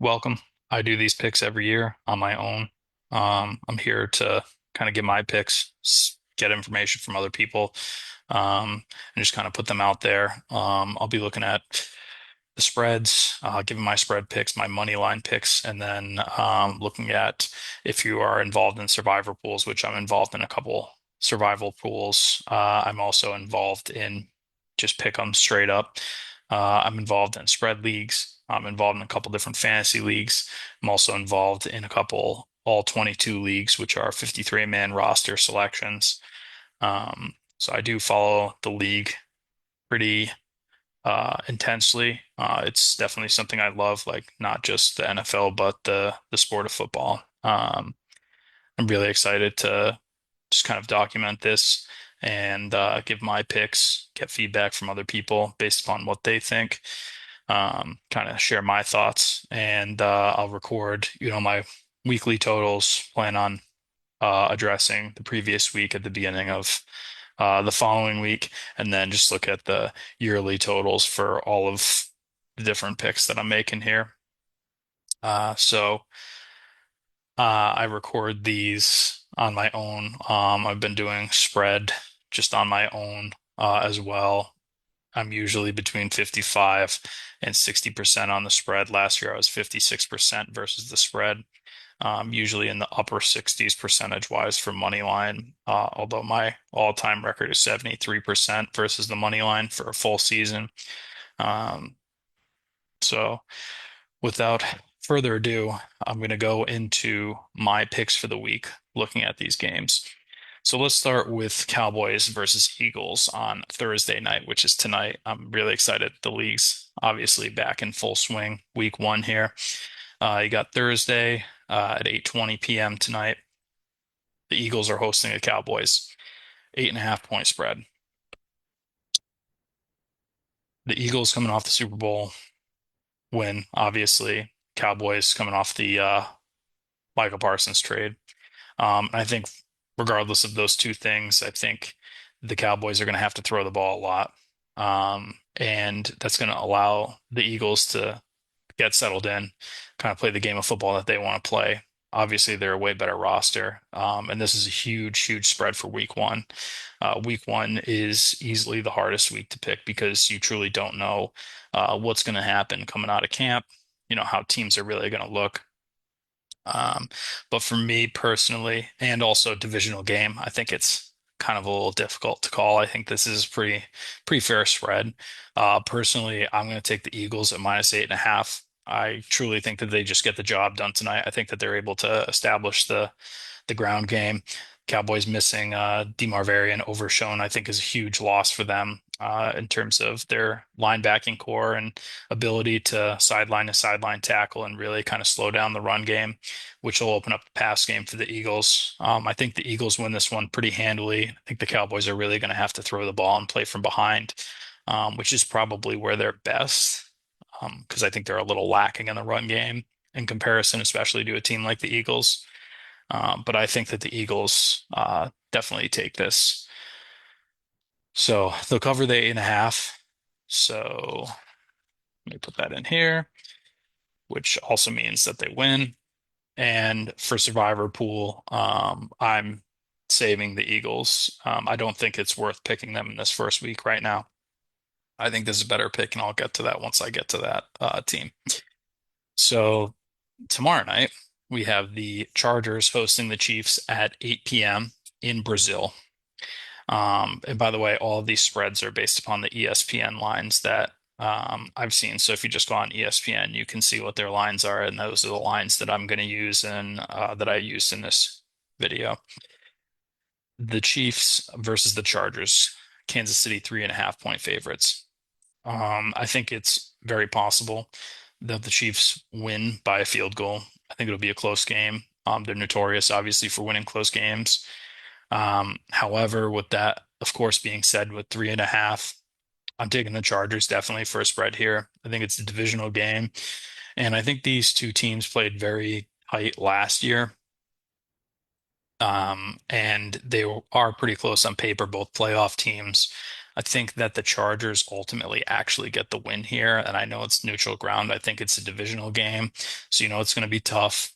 Welcome. I do these picks every year on my own. I'm here to kind of give my picks, get information from other people, and just kind of put them out there. I'll be looking at the spreads, giving my spread picks, my money line picks, and then looking at if you are involved in survivor pools, which I'm involved in a couple survival pools. I'm also involved in just pick 'em straight up. I'm involved in spread leagues. I'm involved in a couple different fantasy leagues. I'm also involved in a couple all 22 leagues, which are 53-man roster selections. So I do follow the league pretty intensely. It's definitely something I love, like not just the NFL, but the sport of football. I'm really excited to just kind of document this and give my picks, get feedback from other people based upon what they think, kind of share my thoughts, and I'll record, my weekly totals, plan on addressing the previous week at the beginning of the following week, and then just look at the yearly totals for all of the different picks that I'm making here. So I record these on my own. I've been doing spread just on my own as well. I'm usually between 55 and 60% on the spread. Last year I was 56% versus the spread. Usually in the upper 60s percentage wise for money line. Although my all-time record is 73% versus the money line for a full season. Um, so without further ado, I'm going to go into my picks for the week, looking at these games. So let's start with Cowboys versus Eagles on Thursday night, which is tonight. I'm really excited. The league's obviously back in full swing, week one here. You got Thursday at 8:20 p.m. tonight. The Eagles are hosting the Cowboys. 8.5 point spread. The Eagles coming off the Super Bowl win, obviously. Cowboys coming off the Michael Parsons trade. I think regardless of those two things, I think the Cowboys are going to have to throw the ball a lot. And that's going to allow the Eagles to get settled in, kind of play the game of football that they want to play. Obviously, they're a way better roster. And this is a huge, huge spread for week one. Week one is easily the hardest week to pick because you truly don't know what's going to happen coming out of camp, how teams are really going to look. Um, but for me personally, and also divisional game, I think it's kind of a little difficult to call. I think this is pretty fair spread. Personally, I'm going to take the Eagles at -8.5. I truly think that they just get the job done tonight. I think that they're able to establish the ground game. Cowboys missing DeMarvere and Overshown, I think, is a huge loss for them in terms of their linebacking core and ability to sideline tackle and really kind of slow down the run game, which will open up the pass game for the Eagles. I think the Eagles win this one pretty handily. I think the Cowboys are really going to have to throw the ball and play from behind, which is probably where they're best, because I think they're a little lacking in the run game in comparison, especially to a team like the Eagles. But I think that the Eagles definitely take this. So they'll cover the 8.5. So let me put that in here, which also means that they win. And for Survivor Pool, I'm saving the Eagles. I don't think it's worth picking them in this first week right now. I think this is a better pick, and I'll get to that once I get to that team. So tomorrow night, we have the Chargers hosting the Chiefs at 8 p.m. in Brazil. And by the way, all of these spreads are based upon the ESPN lines that I've seen. So if you just go on ESPN, you can see what their lines are, and those are the lines that I'm going to use and that I used in this video. The Chiefs versus the Chargers. Kansas City 3.5 point favorites. I think it's very possible that the Chiefs win by a field goal. I think it'll be a close game. They're notorious, obviously, for winning close games. However, with that, of course, being said, with 3.5, I'm taking the Chargers definitely for a spread here. I think it's a divisional game, and I think these two teams played very tight last year. And they are pretty close on paper, both playoff teams. I think that the Chargers ultimately actually get the win here, and I know it's neutral ground. I think it's a divisional game, so it's going to be tough.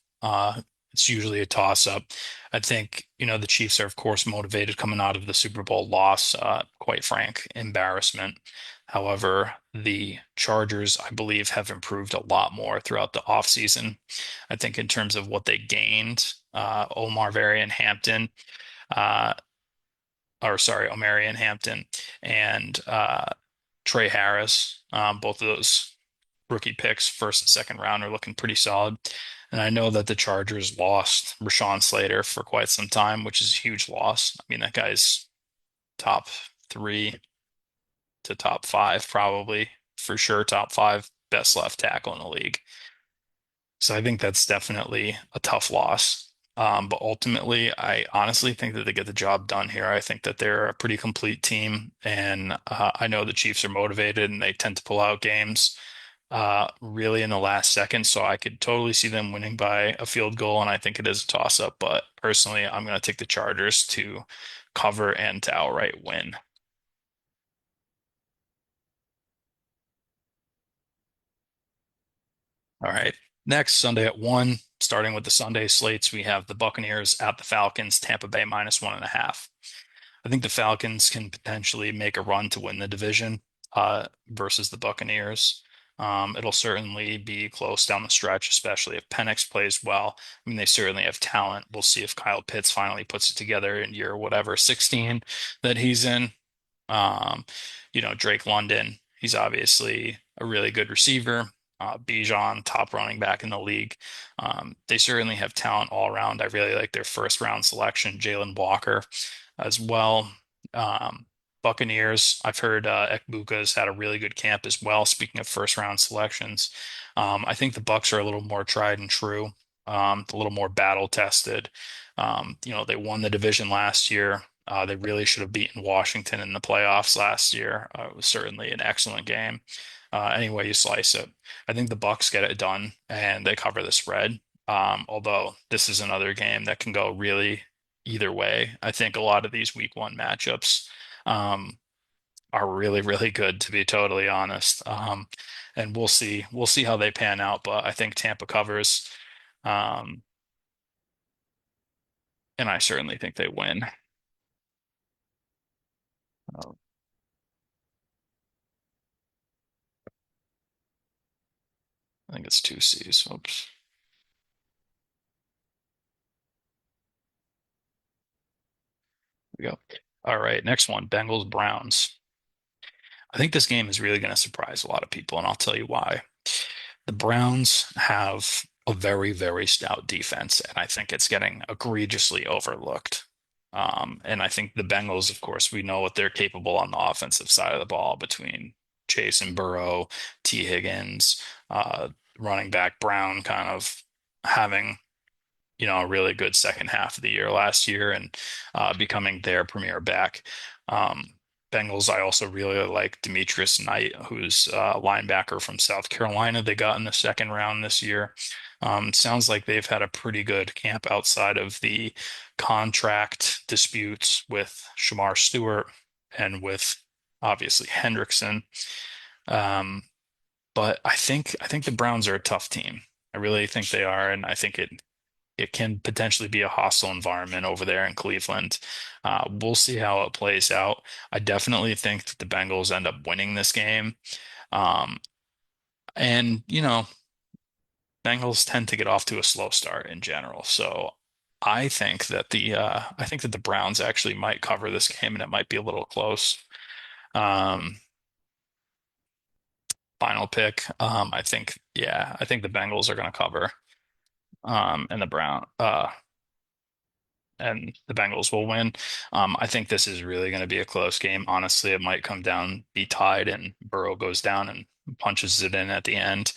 It's usually a toss-up. I think, the Chiefs are, of course, motivated coming out of the Super Bowl loss, quite frank, embarrassment. However, the Chargers, I believe, have improved a lot more throughout the offseason. I think in terms of what they gained, Omar Varian Hampton, uh, or sorry, Omarion Hampton and Trey Harris, both of those rookie picks, first and second round, are looking pretty solid. And I know that the Chargers lost Rashawn Slater for quite some time, which is a huge loss. I mean, that guy's top three to top five, probably for sure, top five best left tackle in the league. So I think that's definitely a tough loss. But ultimately, I honestly think that they get the job done here. I think that they're a pretty complete team, and I know the Chiefs are motivated and they tend to pull out games really in the last second. So I could totally see them winning by a field goal, and I think it is a toss-up. But personally, I'm going to take the Chargers to cover and to outright win. All right. Next, Sunday at 1, starting with the Sunday slates, we have the Buccaneers at the Falcons, Tampa Bay -1.5. I think the Falcons can potentially make a run to win the division versus the Buccaneers. It'll certainly be close down the stretch, especially if Penix plays well. I mean, they certainly have talent. We'll see if Kyle Pitts finally puts it together in year whatever 16 that he's in. Um, Drake London, he's obviously a really good receiver. Bijan, top running back in the league. They certainly have talent all around. I really like their first round selection, Jalen Walker, as well. Um, Buccaneers, I've heard Ekbuka's had a really good camp as well. Speaking of first round selections, I think the Bucs are a little more tried and true, a little more battle tested. They won the division last year. They really should have beaten Washington in the playoffs last year. It was certainly an excellent game. Any way you slice it, I think the Bucs get it done and they cover the spread. Although this is another game that can go really either way. I think a lot of these week one matchups um, are really, really good, to be totally honest. And we'll see. We'll see how they pan out. But I think Tampa covers, um, and I certainly think they win. Uh, I think it's two C's. Oops. Here we go. All right, next one, Bengals Browns. I think this game is really going to surprise a lot of people, and I'll tell you why. The Browns have a very, very stout defense, and I think it's getting egregiously overlooked. And I think the Bengals, of course, we know what they're capable on the offensive side of the ball between Chase and Burrow, T. Higgins, uh, running back Brown kind of having a really good second half of the year last year and becoming their premier back. Um, Bengals, I also really like Demetrius Knight, who's a linebacker from South Carolina. They got in the second round this year. Sounds like they've had a pretty good camp outside of the contract disputes with Shamar Stewart and with obviously Hendrickson. Um, but I think the Browns are a tough team. I really think they are, and I think it can potentially be a hostile environment over there in Cleveland. We'll see how it plays out. I definitely think that the Bengals end up winning this game. Um, and Bengals tend to get off to a slow start in general. So I think that the Browns actually might cover this game and it might be a little close. Um, Final pick. I think the Bengals are going to cover. And the Bengals will win. I think this is really going to be a close game. Honestly, it might come down, be tied, and Burrow goes down and punches it in at the end.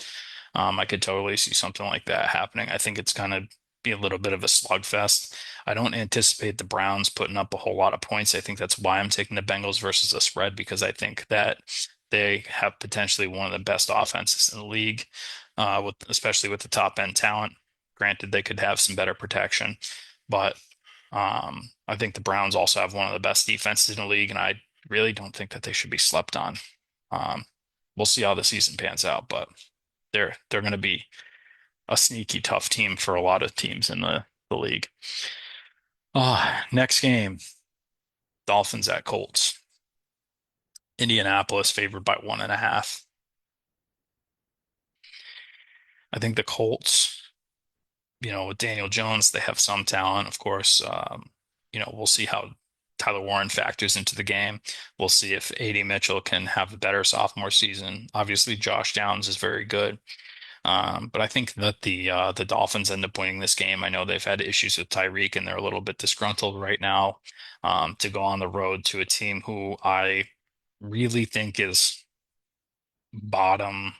I could totally see something like that happening. I think it's going to be a little bit of a slugfest. I don't anticipate the Browns putting up a whole lot of points. I think that's why I'm taking the Bengals versus the spread because I think that they have potentially one of the best offenses in the league, especially with the top end talent. Granted, they could have some better protection, but I think the Browns also have one of the best defenses in the league, and I really don't think that they should be slept on. Um, we'll see how the season pans out, but they're going to be a sneaky tough team for a lot of teams in the league. Next game, Dolphins at Colts. Indianapolis favored by 1.5. I think the Colts, with Daniel Jones, they have some talent, of course. We'll see how Tyler Warren factors into the game. We'll see if A.D. Mitchell can have a better sophomore season. Obviously, Josh Downs is very good. But I think that the Dolphins end up winning this game. I know they've had issues with Tyreek and they're a little bit disgruntled right now. To go on the road to a team who I really think is bottom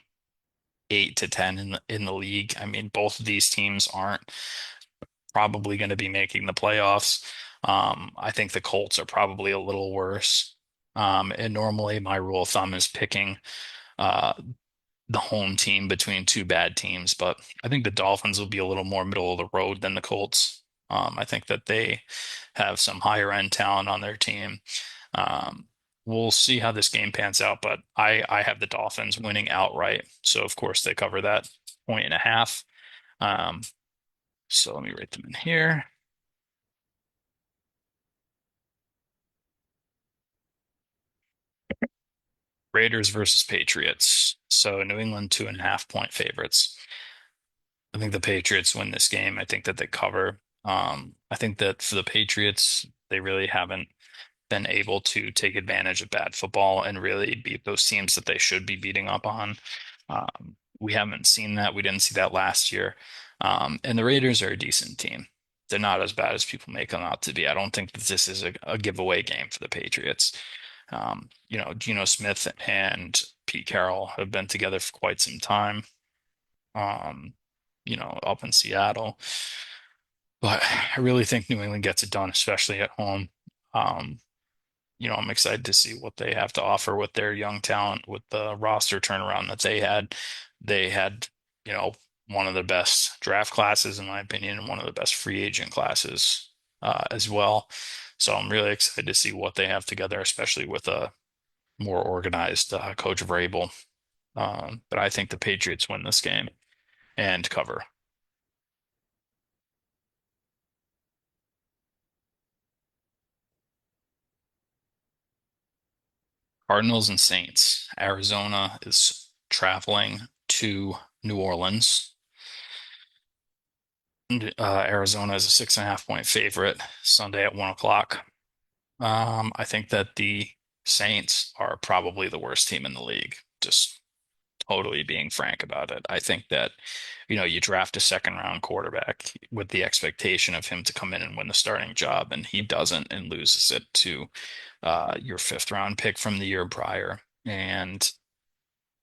8 to 10 in the league. I mean, both of these teams aren't probably going to be making the playoffs. I think the Colts are probably a little worse. And normally my rule of thumb is picking uh, the home team between two bad teams, but I think the Dolphins will be a little more middle of the road than the Colts. I think that they have some higher end talent on their team. Um, we'll see how this game pans out, but I have the Dolphins winning outright. So of course they cover that 1.5. Um, so let me write them in here. Raiders versus Patriots. So New England 2.5 point favorites. I think the Patriots win this game. I think that they cover. I think that for the Patriots, they really haven't been able to take advantage of bad football and really beat those teams that they should be beating up on. We haven't seen that. We didn't see that last year. And the Raiders are a decent team. They're not as bad as people make them out to be. I don't think that this is a giveaway game for the Patriots. Geno Smith and Pete Carroll have been together for quite some time, um, up in Seattle. But I really think New England gets it done, especially at home. Um, I'm excited to see what they have to offer with their young talent, with the roster turnaround that they had. They had, you know, one of the best draft classes, in my opinion, and one of the best free agent classes as well. So I'm really excited to see what they have together, especially with a more organized Coach Vrabel. But I think the Patriots win this game and cover. Cardinals and Saints. Arizona is traveling to New Orleans. Arizona is a 6.5 point favorite Sunday at 1 o'clock. I think that the Saints are probably the worst team in the league. Just totally being frank about it. I think that, you draft a second round quarterback with the expectation of him to come in and win the starting job, and he doesn't and loses it to your fifth round pick from the year prior. And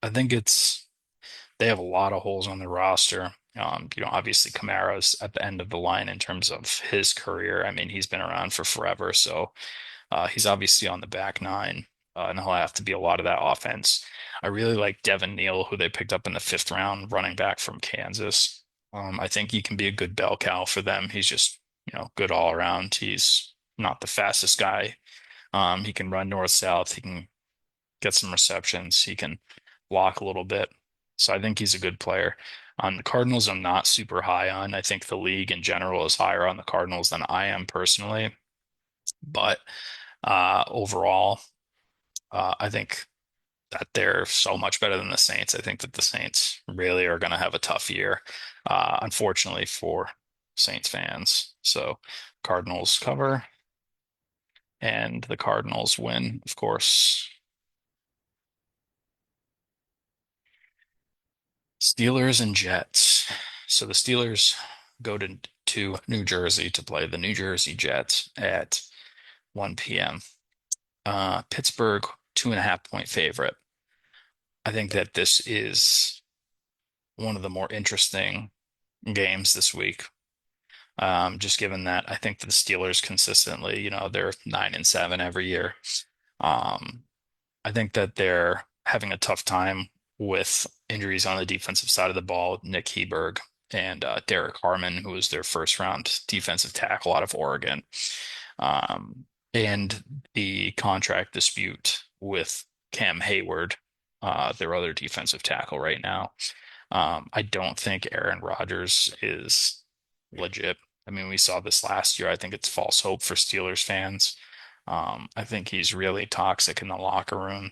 I think they have a lot of holes on the roster. Obviously Kamara's at the end of the line in terms of his career. I mean, he's been around for forever, so he's obviously on the back nine, and he'll have to be a lot of that offense. I really like Devin Neal, who they picked up in the fifth round, running back from Kansas. I think he can be a good bell cow for them. He's just, good all around. He's not the fastest guy. He can run north south. He can get some receptions. He can block a little bit. So I think he's a good player. On the Cardinals, I'm not super high on. I think the league in general is higher on the Cardinals than I am personally. But overall, I think that they're so much better than the Saints. I think that the Saints really are going to have a tough year, unfortunately for Saints fans. So Cardinals cover and the Cardinals win, of course. Steelers and Jets. So the Steelers go to New Jersey to play the New Jersey Jets at 1 p.m. Pittsburgh, 2.5 point favorite. I think that this is one of the more interesting games this week. Just given that I think the Steelers consistently, they're 9-7 every year. Um, I think that they're having a tough time with injuries on the defensive side of the ball. Nick Heberg and Derek Harmon, who was their first round defensive tackle out of Oregon. Um, and the contract dispute with Cam Hayward, their other defensive tackle right now. I don't think Aaron Rodgers is legit. I mean, we saw this last year. I think it's false hope for Steelers fans. I think he's really toxic in the locker room.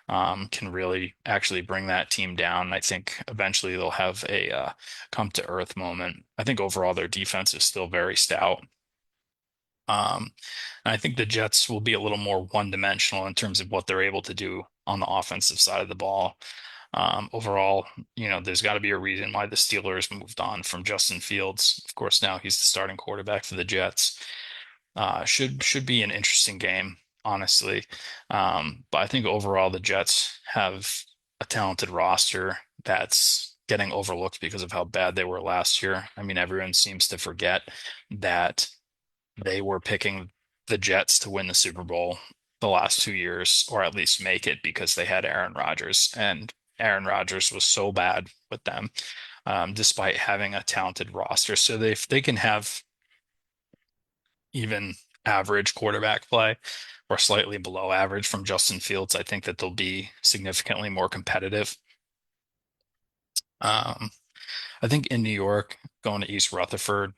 Can really actually bring that team down. I think eventually they'll have a come to earth moment. I think overall their defense is still very stout. And I think the Jets will be a little more one-dimensional in terms of what they're able to do on the offensive side of the ball. Overall, there's got to be a reason why the Steelers moved on from Justin Fields. Of course, now he's the starting quarterback for the Jets. Should be an interesting game, honestly. But I think overall the Jets have a talented roster that's getting overlooked because of how bad they were last year. I mean, everyone seems to forget that they were picking the Jets to win the Super Bowl the last 2 years, or at least make it because they had Aaron Rodgers, and Aaron Rodgers was so bad with them, despite having a talented roster. So if they can have even average quarterback play or slightly below average from Justin Fields, I think that they'll be significantly more competitive. Um, I think in New York, going to East Rutherford,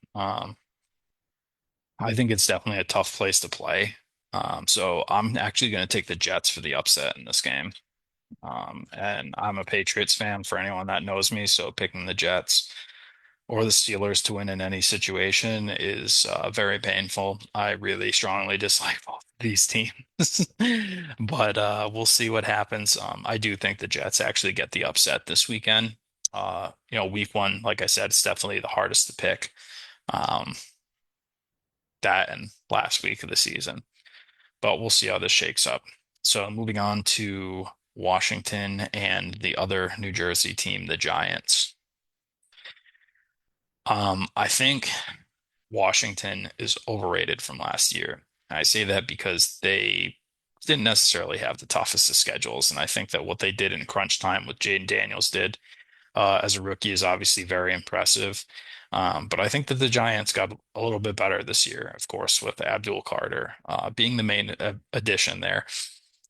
I think it's definitely a tough place to play. So I'm actually going to take the Jets for the upset in this game. And I'm a Patriots fan for anyone that knows me, so picking the Jets or the Steelers to win in any situation is very painful. I really strongly dislike both of these teams, but we'll see what happens. I do think the Jets actually get the upset this weekend. Week one, like I said, it's definitely the hardest to pick. Um, that and last week of the season, but we'll see how this shakes up. So moving on to Washington and the other New Jersey team, the Giants. I think Washington is overrated from last year. I say that because they didn't necessarily have the toughest of schedules, and I think that what they did in crunch time with Jaden Daniels did as a rookie is obviously very impressive. But I think that the Giants got a little bit better this year, of course, with Abdul Carter being the main addition there.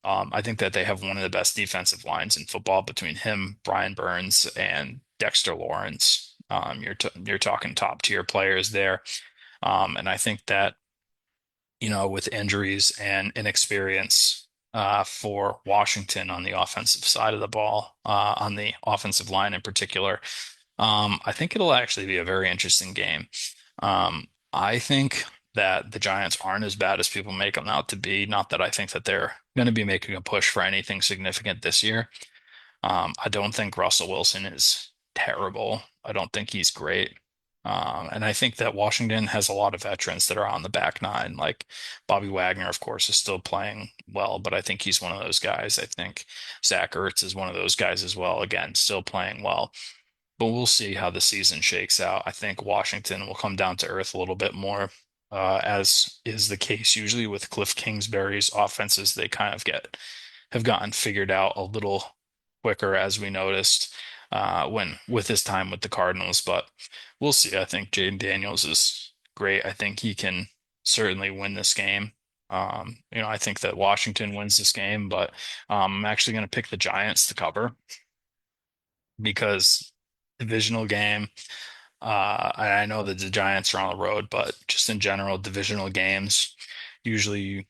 I think that they have one of the best defensive lines in football between him, Brian Burns, and Dexter Lawrence. You're talking top tier players there, and I think that with injuries and inexperience for Washington on the offensive side of the ball, on the offensive line in particular, I think it'll actually be a very interesting game. I think that the Giants aren't as bad as people make them out to be. Not that I think that they're going to be making a push for anything significant this year. I don't think Russell Wilson is terrible. I don't think he's great. And I think that Washington has a lot of veterans that are on the back nine. Like Bobby Wagner, of course, is still playing well, but I think he's one of those guys. I think Zach Ertz is one of those guys as well. Again, still playing well. But we'll see how the season shakes out. I think Washington will come down to earth a little bit more, as is the case usually with Cliff Kingsbury's offenses. They kind of have gotten figured out a little quicker, as we noticed when with his time with the Cardinals. But we'll see. I think Jaden Daniels is great. I think he can certainly win this game. I think that Washington wins this game, but I'm actually going to pick the Giants to cover because divisional game. I know that the Giants are on the road, but just in general, divisional games usually you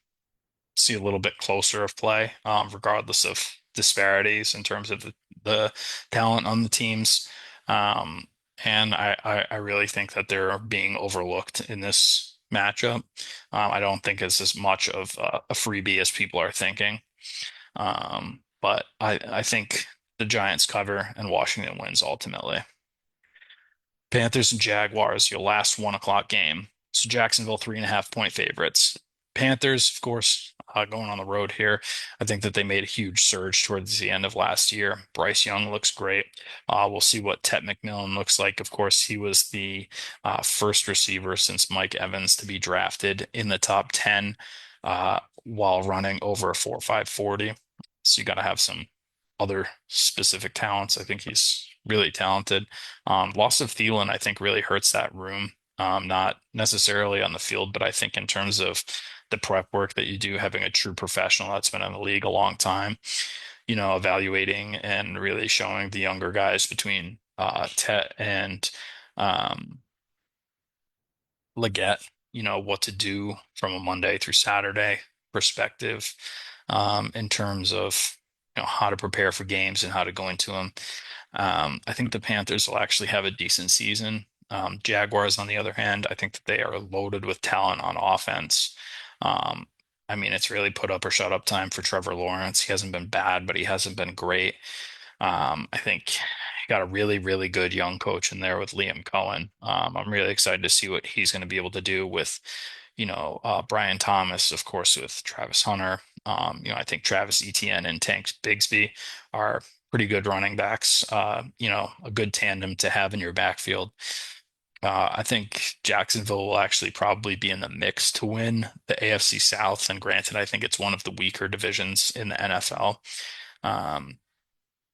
see a little bit closer of play, regardless of disparities in terms of the talent on the teams. Um, and I really think that they're being overlooked in this matchup. I don't think it's as much of a freebie as people are thinking. But I think the Giants cover and Washington wins ultimately. Panthers and Jaguars, your last 1 o'clock game. So Jacksonville 3.5 point favorites. Panthers, of course, going on the road here. I think that they made a huge surge towards the end of last year. Bryce Young looks great. We'll see what Ted McMillan looks like. Of course, he was the first receiver since Mike Evans to be drafted in the top 10 while running over a 4.5 40. So you got to have some other specific talents. I think he's really talented. Loss of Thielen, I think, really hurts that room. not necessarily on the field, but I think in terms of the prep work that you do, having a true professional that's been in the league a long time, evaluating and really showing the younger guys between Tet and um, Leggett, what to do from a Monday through Saturday perspective, in terms of how to prepare for games and how to go into them. I think the Panthers will actually have a decent season. Jaguars, on the other hand, I think that they are loaded with talent on offense. Um, I mean, it's really put up or shut up time for Trevor Lawrence. He hasn't been bad, but he hasn't been great. I think he got a really, really good young coach in there with Liam Cohen. I'm really excited to see what he's going to be able to do with, Brian Thomas, of course, with Travis Hunter. I think Travis Etienne and Tank Bigsby are pretty good running backs. A good tandem to have in your backfield. I think Jacksonville will actually probably be in the mix to win the AFC South. And granted, I think it's one of the weaker divisions in the NFL. Um,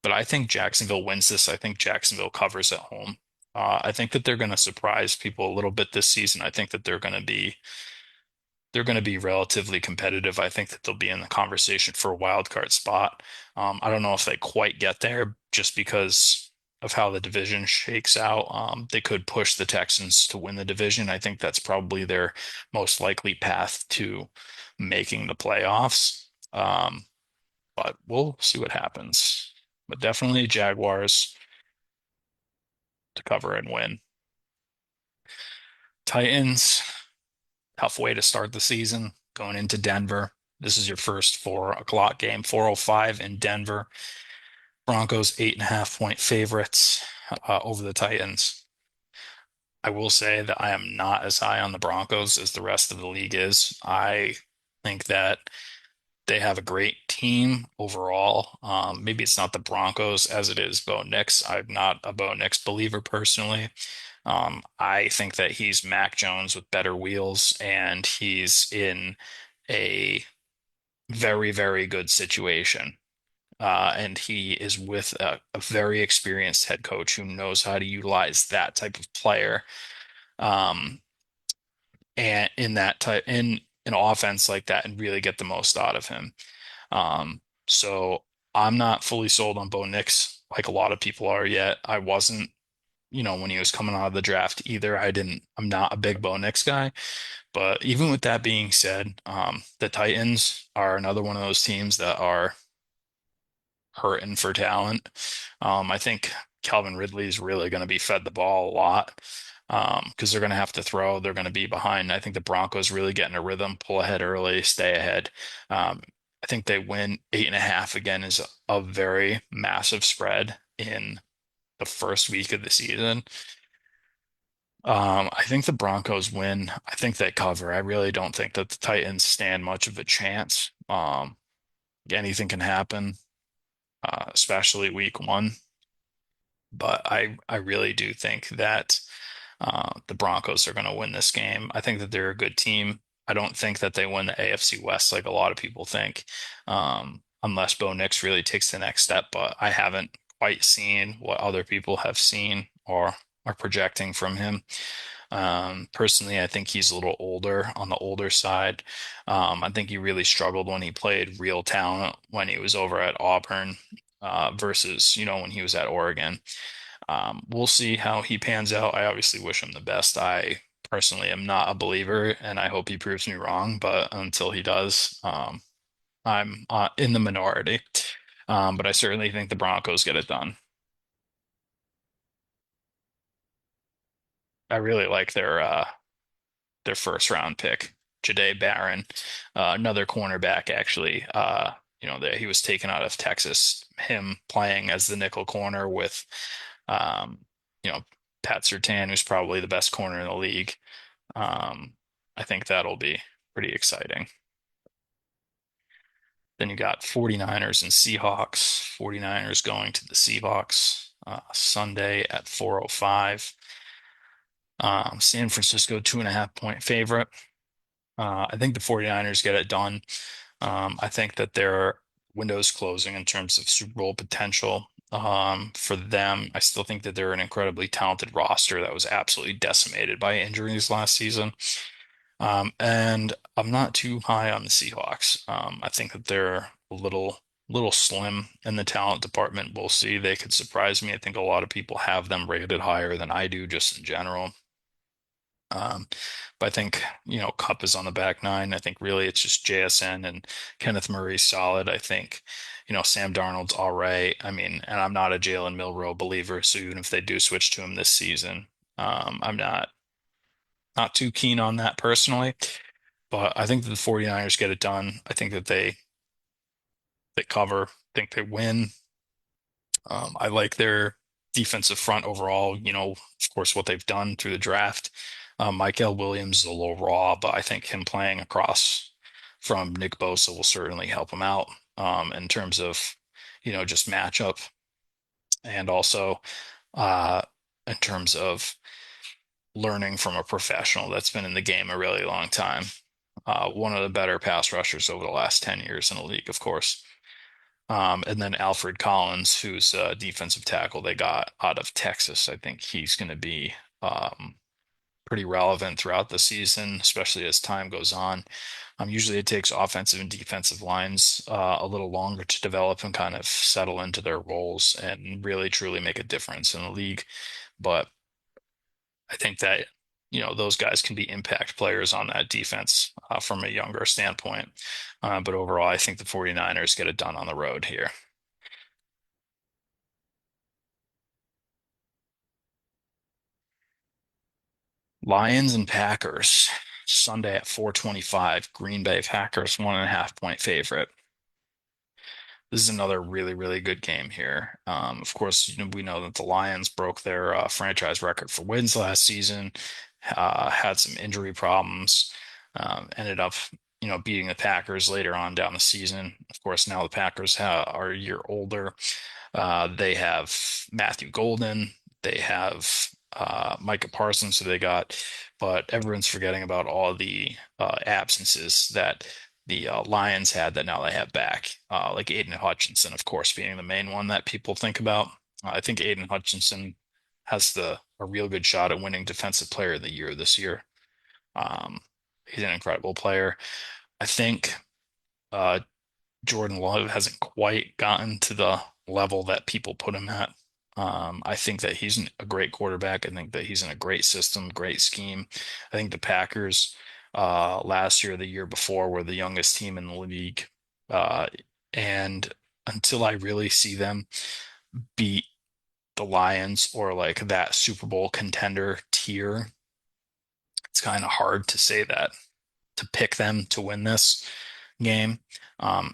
but I think Jacksonville wins this. I think Jacksonville covers at home. I think that they're going to surprise people a little bit this season. I think that they're going to be relatively competitive. I think that they'll be in the conversation for a wild card spot. I don't know if they quite get there just because of how the division shakes out. They could push the Texans to win the division. I think that's probably their most likely path to making the playoffs. But we'll see what happens. But definitely Jaguars to cover and win. Titans, tough way to start the season going into Denver. This is your first 4 o'clock game, 4:05 in Denver. Broncos 8.5 point favorites over the Titans. I will say that I am not as high on the Broncos as the rest of the league is. I think that they have a great team overall. Maybe it's not the Broncos as it is Bo Nix. I'm not a Bo Nix believer personally. I think that he's Mac Jones with better wheels, and he's in a very, very good situation. And he is with a very experienced head coach who knows how to utilize that type of player. Um, and in that type in an offense like that and really get the most out of him. So I'm not fully sold on Bo Nix like a lot of people are yet. I wasn't, when he was coming out of the draft either. I'm not a big Bo Nix guy. But even with that being said, the Titans are another one of those teams that are hurting for talent. I think Calvin Ridley is really going to be fed the ball a lot because they're going to have to throw. They're going to be behind. I think the Broncos really get in a rhythm, pull ahead early, stay ahead. Um, I think they win 8.5 again is a very massive spread in the first week of the season. I think the Broncos win. I think they cover. I really don't think that the Titans stand much of a chance. Anything can happen, especially week one. But I really do think that the Broncos are going to win this game. I think that they're a good team. I don't think that they win the AFC West like a lot of people think, unless Bo Nix really takes the next step. But I haven't quite seen what other people have seen or are projecting from him. Personally, I think he's a little older on the older side. I think he really struggled when he played real talent when he was over at Auburn, versus, when he was at Oregon. We'll see how he pans out. I obviously wish him the best. I personally am not a believer, and I hope he proves me wrong. But until he does, I'm in the minority. But I certainly think the Broncos get it done. I really like their first round pick, Jahdae Barron, another cornerback actually. That he was taken out of Texas, him playing as the nickel corner with, um, you know, Pat Surtain, who's probably the best corner in the league. Um, I think that'll be pretty exciting. Then you got 49ers and Seahawks. 49ers going to the Seahawks Sunday at 4:05. San Francisco 2.5 point favorite. I think the 49ers get it done. I think that their window's closing in terms of Super Bowl potential. For them, I still think that they're an incredibly talented roster that was absolutely decimated by injuries last season. And I'm not too high on the Seahawks. I think that they're a little slim in the talent department. We'll see. They could surprise me. I think a lot of people have them rated higher than I do, just in general. Um, but I think, Cup is on the back nine. I think really it's just JSN and Kenneth Murray's solid. I think, Sam Darnold's all right. I mean, and I'm not a Jalen Milroe believer, so even if they do switch to him this season, I'm not too keen on that personally. But I think that the 49ers get it done. I think that they cover, I think they win. I like their defensive front overall, of course, what they've done through the draft. Michael Williams is a little raw, but I think him playing across from Nick Bosa will certainly help him out in terms of, just matchup and also uh, in terms of learning from a professional that's been in the game a really long time. One of the better pass rushers over the last 10 years in the league, of course. And then Alfred Collins, who's a defensive tackle they got out of Texas. I think he's going to be pretty relevant throughout the season, especially as time goes on. Usually it takes offensive and defensive lines a little longer to develop and kind of settle into their roles and really truly make a difference in the league. But I think that, those guys can be impact players on that defense from a younger standpoint. But overall, I think the 49ers get it done on the road here. Lions and Packers, Sunday at 4:25. Green Bay Packers, 1.5 point favorite. This is another really, really good game here. Of course, we know that the Lions broke their franchise record for wins last season, had some injury problems, ended up, beating the Packers later on down the season. Of course, now the Packers are a year older. They have Matthew Golden. They have Micah Parsons, who they got, but everyone's forgetting about all the absences that the Lions had that now they have back, like Aiden Hutchinson, of course, being the main one that people think about. I think Aiden Hutchinson has a real good shot at winning Defensive Player of the Year this year. Um, he's an incredible player. I think uh, Jordan Love hasn't quite gotten to the level that people put him at. I think that he's a great quarterback. I think that he's in a great system, great scheme. I think the Packers last year, the year before, were the youngest team in the league. Uh, and until I really see them beat the Lions or like that Super Bowl contender tier, it's kind of hard to say that to pick them to win this game.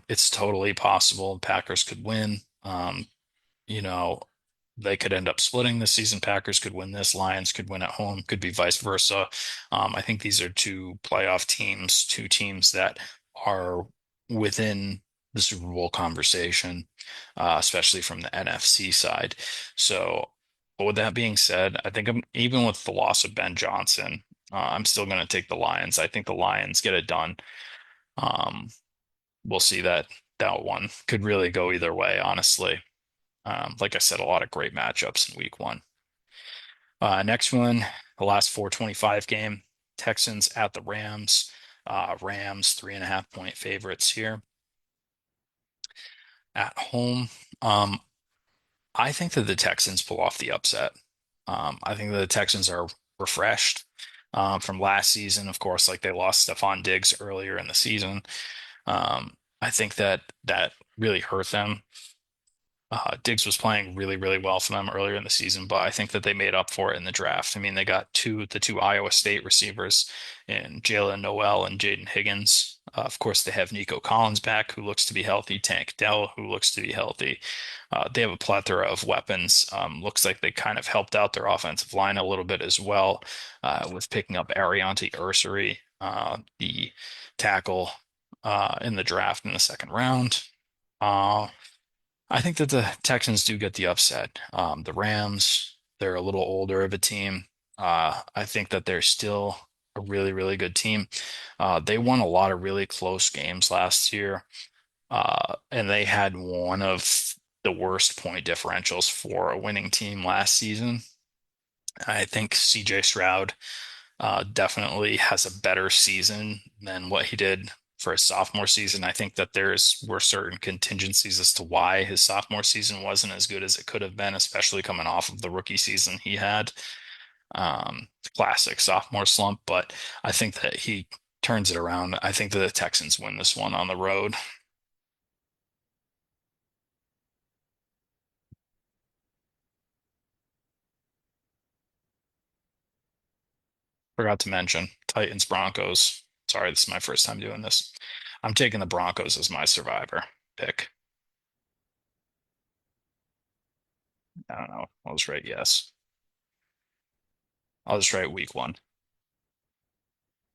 It's totally possible the Packers could win. You know, they could end up splitting this season. Packers could win this. Lions could win at home. Could be vice versa. I think these are two playoff teams, two teams that are within the Super Bowl conversation, especially from the NFC side. So, but with that being said, I think even with the loss of Ben Johnson, I'm still going to take the Lions. I think the Lions get it done. Um, we'll see that one could really go either way, honestly. Like I said, a lot of great matchups in week one. Next one, the last 4:25 game, Texans at the Rams. Rams 3.5 point favorites here at home. Um, I think that the Texans pull off the upset. I think that the Texans are refreshed from last season. Of course, like they lost Stephon Diggs earlier in the season. I think that really hurt them. Diggs was playing really, really well for them earlier in the season, but I think that they made up for it in the draft. I mean, they got the two Iowa State receivers in Jalen Noel and Jaden Higgins. Of course, they have Nico Collins back, who looks to be healthy, Tank Dell, who looks to be healthy. They have a plethora of weapons. Looks like they kind of helped out their offensive line a little bit as well, with picking up Arianti Ursary, the tackle, in the draft in the second round. Uh, I think that the Texans do get the upset. The Rams, they're a little older of a team. I think that they're still a really, really good team. They won a lot of really close games last year, and they had one of the worst point differentials for a winning team last season. I think CJ Stroud definitely has a better season than what he did for his sophomore season. I think that there's were certain contingencies as to why his sophomore season wasn't as good as it could have been, especially coming off of the rookie season he had. Classic sophomore slump, but I think that he turns it around. I think that the Texans win this one on the road. Forgot to mention Titans Broncos. Sorry, this is my first time doing this. I'm taking the Broncos as my survivor pick. I don't know. I'll just write yes. I'll just write week one.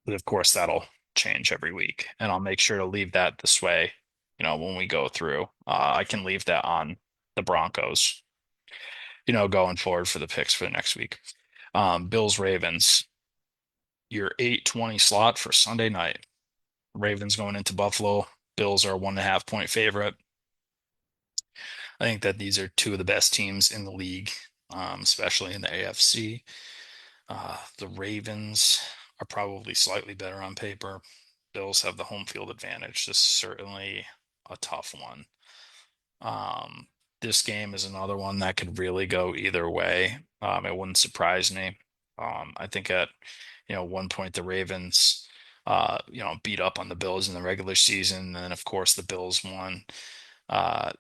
But of course, that'll change every week. And I'll make sure to leave that this way, when we go through. I can leave that on the Broncos, going forward for the picks for the next week. Bills Ravens, your 8:20 slot for Sunday night. Ravens going into Buffalo. Bills are a 1.5 point favorite. I think that these are two of the best teams in the league, especially in the AFC. The Ravens are probably slightly better on paper. Bills have the home field advantage. This is certainly a tough one. Um, this game is another one that could really go either way. It wouldn't surprise me. I think at one point the Ravens beat up on the Bills in the regular season, and then of course the Bills won uh,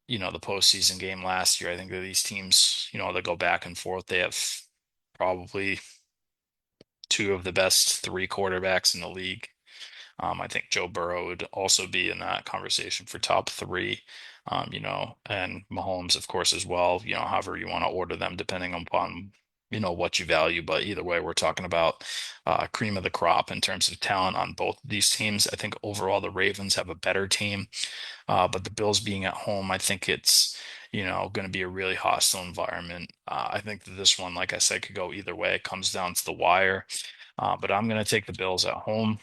the postseason game last year. I think that these teams, they go back and forth. They have probably two of the best three quarterbacks in the league. I think Joe Burrow would also be in that conversation for top three, and Mahomes, of course, as well, however you want to order them, depending upon, what you value. But either way, we're talking about cream of the crop in terms of talent on both of these teams. I think overall the Ravens have a better team, but the Bills being at home, I think it's, going to be a really hostile environment. I think that this one, like I said, could go either way. It comes down to the wire. But I'm going to take the Bills at home,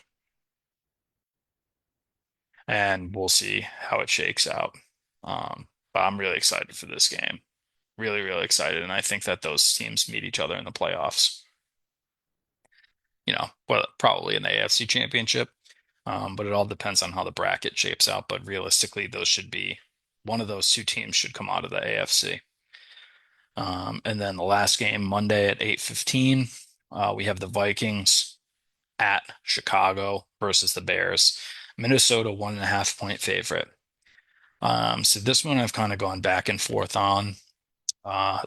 and we'll see how it shakes out. But I'm really excited for this game. Really, really excited. And I think that those teams meet each other in the playoffs, well, probably in the AFC Championship. But it all depends on how the bracket shapes out. But realistically, those should be one of those two teams should come out of the AFC. And then the last game, Monday at 8:15, we have the Vikings at Chicago versus the Bears. Minnesota 1.5 point favorite. So this one I've kind of gone back and forth on. Uh,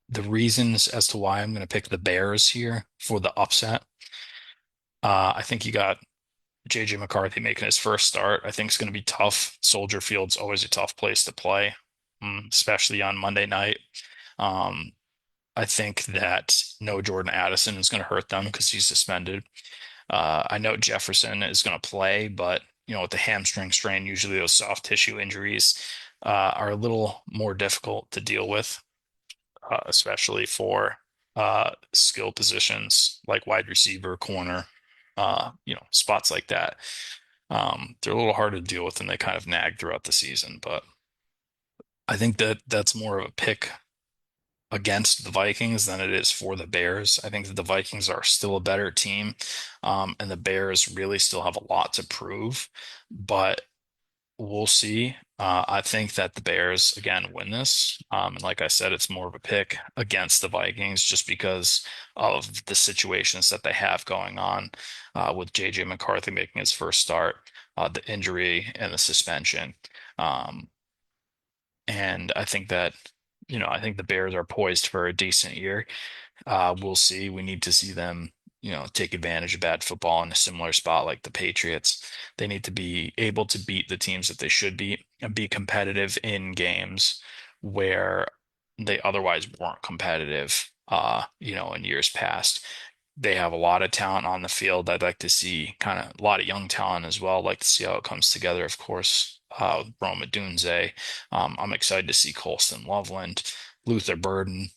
the reasons as to why I'm going to pick the Bears here for the upset. I think you got JJ McCarthy making his first start. I think it's going to be tough. Soldier Field's always a tough place to play, especially on Monday night. Um, I think that no Jordan Addison is going to hurt them because he's suspended. I know Jefferson is going to play, but with the hamstring strain, usually those soft tissue injuries are a little more difficult to deal with, especially for skill positions like wide receiver, corner, spots like that. They're a little harder to deal with and they kind of nag throughout the season, but I think that that's more of a pick against the Vikings than it is for the Bears. I think that the Vikings are still a better team, and the Bears really still have a lot to prove, but we'll see. I think that the Bears again win this. And like I said, it's more of a pick against the Vikings just because of the situations that they have going on with JJ McCarthy making his first start, the injury and the suspension. Um, and I think the Bears are poised for a decent year. We'll see. We need to see them, take advantage of bad football in a similar spot like the Patriots. They need to be able to beat the teams that they should beat and be competitive in games where they otherwise weren't competitive, in years past. They have a lot of talent on the field. I'd like to see kind of a lot of young talent as well. I'd like to see how it comes together, of course. Rome Odunze. I'm excited to see Colston Loveland, Luther Burden.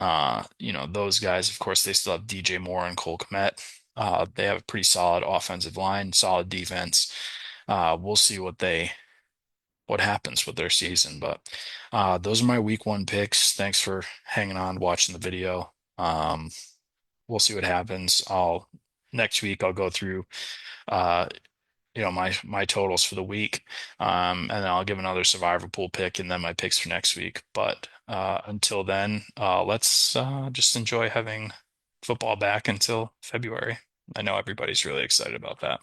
Those guys, of course, they still have DJ Moore and Cole Kmet. They have a pretty solid offensive line, solid defense. We'll see what they what happens with their season. But those are my week one picks. Thanks for hanging on, watching the video. We'll see what happens. I'll next week I'll go through uh my totals for the week. And then I'll give another survivor pool pick and then my picks for next week. But until then, let's just enjoy having football back until February. I know everybody's really excited about that.